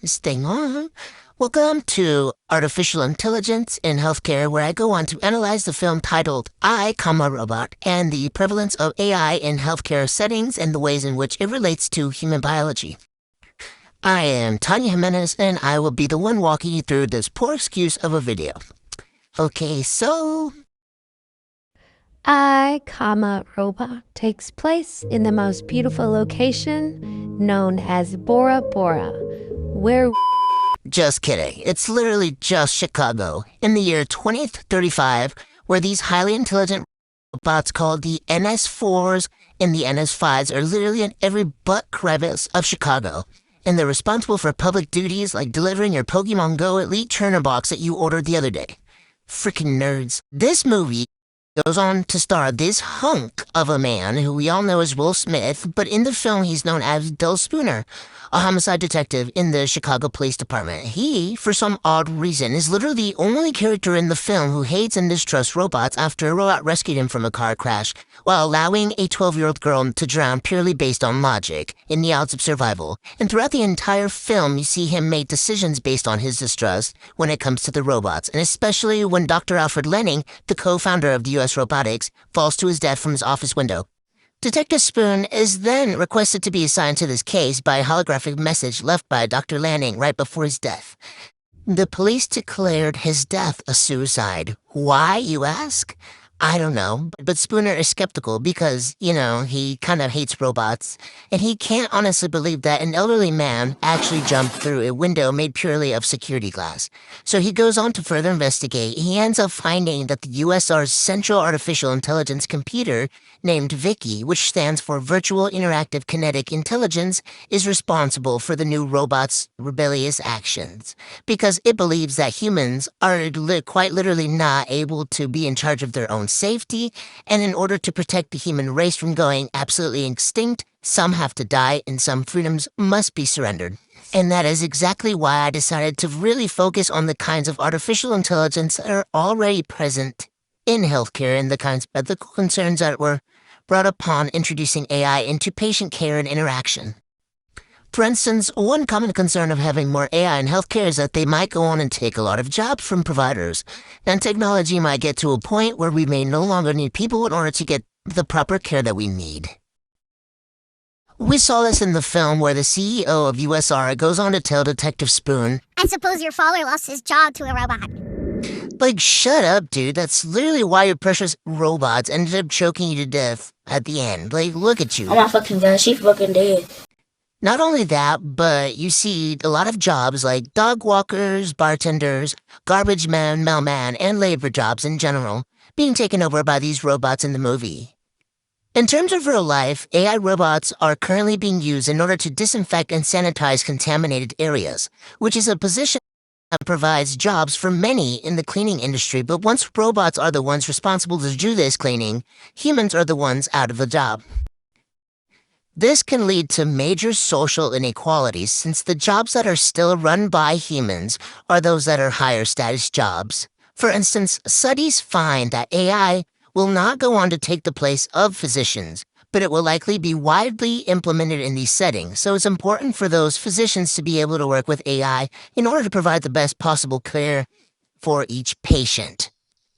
This thing on. Welcome to Artificial Intelligence in Healthcare, where I go on to analyze the film titled I, Robot, and the prevalence of AI in healthcare settings and the ways in which it relates to human biology. I am Tanya Jimenez, and I will be the one walking you through this poor excuse of a video. Okay, so I, Robot takes place in the most beautiful location known as Bora Bora, where... Just kidding. It's literally just Chicago in the year 2035, where these highly intelligent robots called the NS4s and the NS5s are literally in every butt crevice of Chicago. And they're responsible for public duties like delivering your Pokemon Go Elite Turner box that you ordered the other day. Freaking nerds. This movie goes on to star this hunk of a man who we all know as Will Smith, but in the film he's known as Del Spooner, a homicide detective in the Chicago Police Department. He, for some odd reason, is literally the only character in the film who hates and distrusts robots after a robot rescued him from a car crash, while allowing a 12-year-old girl to drown purely based on logic, in the odds of survival. And throughout the entire film, you see him make decisions based on his distrust when it comes to the robots, and especially when Dr. Alfred Lanning, the co-founder of the U.S. Robotics, falls to his death from his office window. Detective Spoon is then requested to be assigned to this case by a holographic message left by Dr. Lanning right before his death. The police declared his death a suicide. Why, you ask? I don't know, but Spooner is skeptical because, he kind of hates robots, and he can't honestly believe that an elderly man actually jumped through a window made purely of security glass. So he goes on to further investigate. He ends up finding that the USR's Central Artificial Intelligence Computer, named Vicky, which stands for Virtual Interactive Kinetic Intelligence, is responsible for the new robot's rebellious actions, because it believes that humans are quite literally not able to be in charge of their own safety, and in order to protect the human race from going absolutely extinct, some have to die and some freedoms must be surrendered. And that is exactly why I decided to really focus on the kinds of artificial intelligence that are already present in healthcare and the kinds of ethical concerns that were brought upon introducing AI into patient care and interaction. For instance, one common concern of having more AI in healthcare is that they might go on and take a lot of jobs from providers, and technology might get to a point where we may no longer need people in order to get the proper care that we need. We saw this in the film where the CEO of USR goes on to tell Detective Spoon, "And suppose your father lost his job to a robot." Like, shut up, dude. That's literally why your precious robots ended up choking you to death at the end. Like, look at you. Oh my fucking god, she fucking dead. Not only that, but you see a lot of jobs like dog walkers, bartenders, garbage man, mailman, and labor jobs in general being taken over by these robots in the movie. In terms of real life, AI robots are currently being used in order to disinfect and sanitize contaminated areas, which is a position that provides jobs for many in the cleaning industry. But once robots are the ones responsible to do this cleaning, humans are the ones out of the job. This can lead to major social inequalities since the jobs that are still run by humans are those that are higher status jobs. For instance, studies find that AI will not go on to take the place of physicians, but it will likely be widely implemented in these settings, so it's important for those physicians to be able to work with AI in order to provide the best possible care for each patient.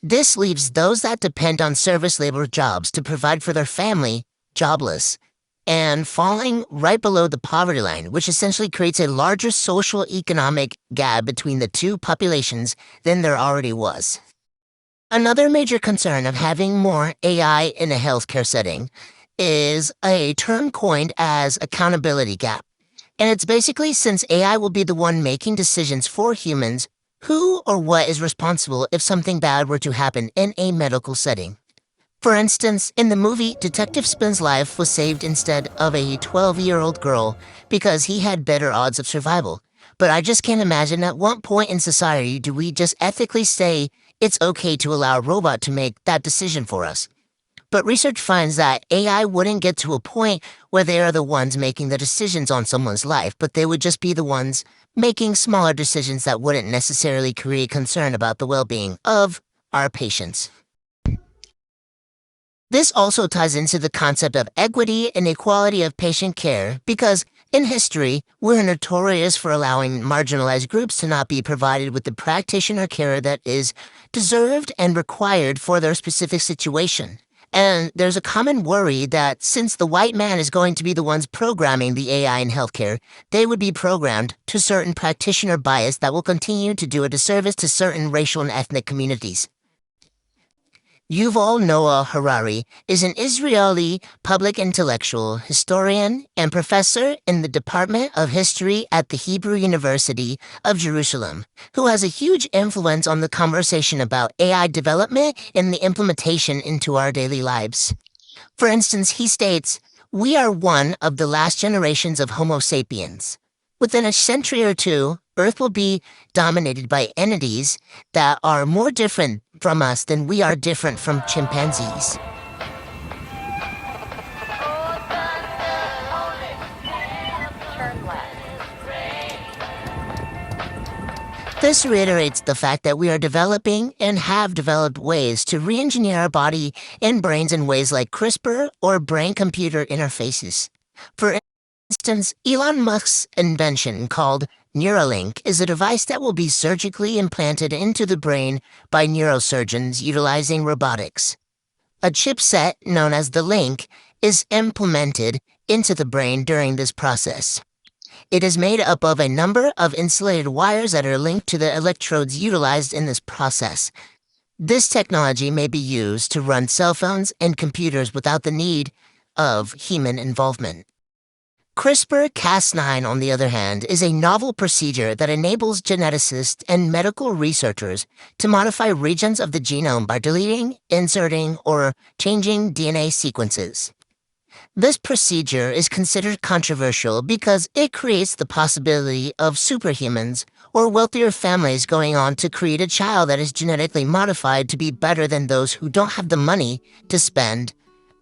This leaves those that depend on service labor jobs to provide for their family jobless, and falling right below the poverty line, which essentially creates a larger social economic gap between the two populations than there already was. Another major concern of having more AI in a healthcare setting is a term coined as accountability gap. And it's basically since AI will be the one making decisions for humans, who or what is responsible if something bad were to happen in a medical setting. For instance, in the movie, Detective Spoon's life was saved instead of a 12-year-old girl because he had better odds of survival. But I just can't imagine at what point in society do we just ethically say it's okay to allow a robot to make that decision for us. But research finds that AI wouldn't get to a point where they are the ones making the decisions on someone's life, but they would just be the ones making smaller decisions that wouldn't necessarily create concern about the well-being of our patients. This also ties into the concept of equity and equality of patient care because in history, we're notorious for allowing marginalized groups to not be provided with the practitioner care that is deserved and required for their specific situation. And there's a common worry that since the white man is going to be the ones programming the AI in healthcare, they would be programmed to certain practitioner bias that will continue to do a disservice to certain racial and ethnic communities. Yuval Noah Harari is an Israeli public intellectual, historian, and professor in the Department of History at the Hebrew University of Jerusalem, who has a huge influence on the conversation about AI development and the implementation into our daily lives. For instance, he states, "We are one of the last generations of Homo sapiens. Within a century or two, Earth will be dominated by entities that are more different from us than we are different from chimpanzees." This reiterates the fact that we are developing and have developed ways to re-engineer our body and brains in ways like CRISPR or brain-computer interfaces. For instance, Elon Musk's invention called Neuralink is a device that will be surgically implanted into the brain by neurosurgeons utilizing robotics. A chipset known as the link is implemented into the brain during this process. It is made up of a number of insulated wires that are linked to the electrodes utilized in this process. This technology may be used to run cell phones and computers without the need of human involvement. CRISPR-Cas9, on the other hand, is a novel procedure that enables geneticists and medical researchers to modify regions of the genome by deleting, inserting, or changing DNA sequences. This procedure is considered controversial because it creates the possibility of superhumans or wealthier families going on to create a child that is genetically modified to be better than those who don't have the money to spend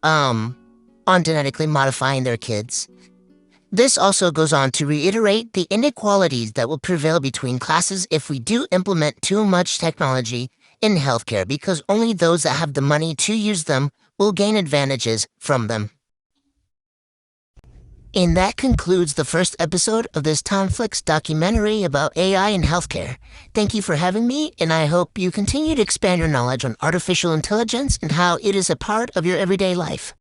on genetically modifying their kids. This also goes on to reiterate the inequalities that will prevail between classes if we do implement too much technology in healthcare because only those that have the money to use them will gain advantages from them. And that concludes the first episode of this Tomflix documentary about AI in healthcare. Thank you for having me, and I hope you continue to expand your knowledge on artificial intelligence and how it is a part of your everyday life.